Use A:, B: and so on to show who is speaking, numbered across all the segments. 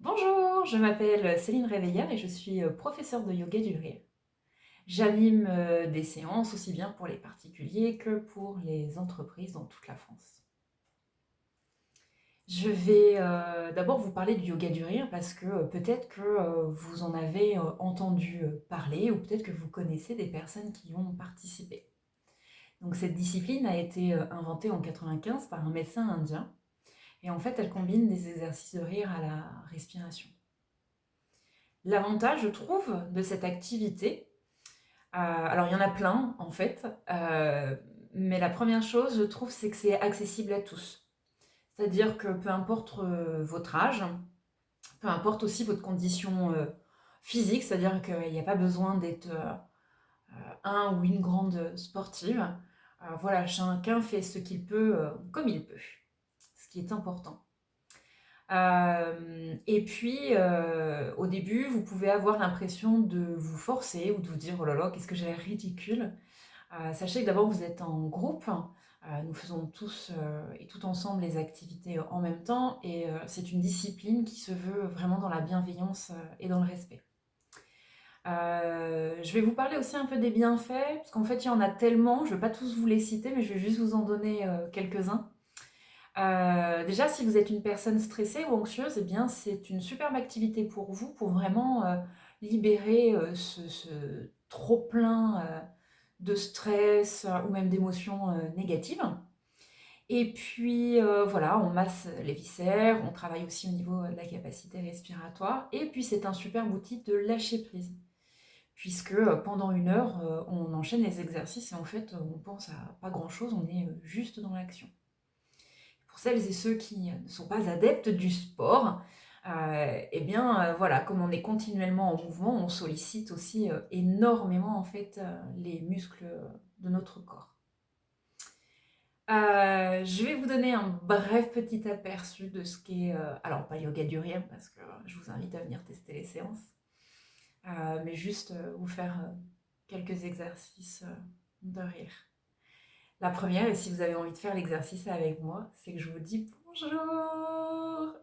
A: Bonjour, je m'appelle Céline Réveillard et je suis professeure de yoga du rire. J'anime des séances aussi bien pour les particuliers que pour les entreprises dans toute la France. Je vais d'abord vous parler du yoga du rire parce que peut-être que vous en avez entendu parler ou peut-être que vous connaissez des personnes qui y ont participé. Donc cette discipline a été inventée en 95 par un médecin indien et en fait elle combine des exercices de rire à la respiration. L'avantage, je trouve, de cette activité, alors il y en a plein en fait, mais la première chose, je trouve, c'est que c'est accessible à tous. C'est-à-dire que peu importe votre âge, peu importe aussi votre condition physique, c'est-à-dire qu'il n'y a pas besoin d'être un ou une grande sportive. Voilà, chacun fait ce qu'il peut comme il peut, ce qui est important. Et puis, au début, vous pouvez avoir l'impression de vous forcer ou de vous dire: «Oh là là, qu'est-ce que j'ai l'air ridicule». Sachez que d'abord vous êtes en groupe, nous faisons tous, et tout ensemble les activités en même temps et c'est une discipline qui se veut vraiment dans la bienveillance, et dans le respect. Je vais vous parler aussi un peu des bienfaits, parce qu'en fait il y en a tellement, je ne vais pas tous vous les citer, mais je vais juste vous en donner, quelques-uns. Déjà, si vous êtes une personne stressée ou anxieuse, eh bien, c'est une superbe activité pour vous, pour vraiment libérer ce trop-plein de stress ou même d'émotions négatives. Et puis, voilà, on masse les viscères, on travaille aussi au niveau de la capacité respiratoire. Et puis, c'est un superbe outil de lâcher prise, puisque pendant 1 heure, on enchaîne les exercices et en fait, on pense à pas grand-chose, on est juste dans l'action. Pour celles et ceux qui ne sont pas adeptes du sport, eh bien, voilà, comme on est continuellement en mouvement, on sollicite aussi énormément en fait les muscles de notre corps. Je vais vous donner un bref petit aperçu de ce qu'est, alors pas yoga du rire parce que je vous invite à venir tester les séances, mais juste vous faire quelques exercices de rire. La première, et si vous avez envie de faire l'exercice avec moi, c'est que je vous dis bonjour.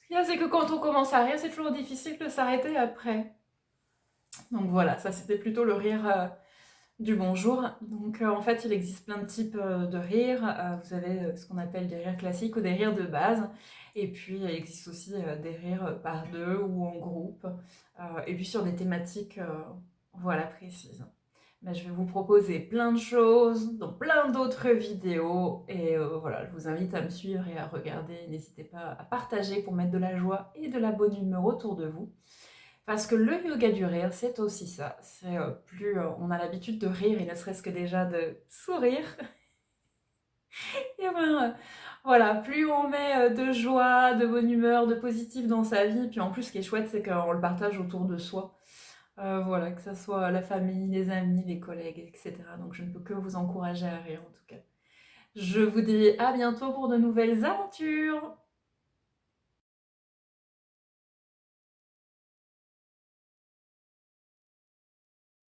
A: Ce qu'il y a, c'est que quand on commence à rire, c'est toujours difficile de s'arrêter après. Donc voilà, ça c'était plutôt le rire du bonjour. Donc en fait, il existe plein de types de rires. Vous avez ce qu'on appelle des rires classiques ou des rires de base. Et puis il existe aussi des rires par deux ou en groupe. Et puis sur des thématiques voilà, précises. Mais je vais vous proposer plein de choses dans plein d'autres vidéos. Et voilà, je vous invite à me suivre et à regarder. N'hésitez pas à partager pour mettre de la joie et de la bonne humeur autour de vous. Parce que le yoga du rire, c'est aussi ça. C'est plus on a l'habitude de rire et ne serait-ce que déjà de sourire, et ben voilà, plus on met de joie, de bonne humeur, de positif dans sa vie. Puis en plus, ce qui est chouette, c'est qu'on le partage autour de soi. Voilà, que ça soit la famille, les amis, les collègues, etc. Donc je ne peux que vous encourager à rire en tout cas. Je vous dis à bientôt pour de nouvelles aventures.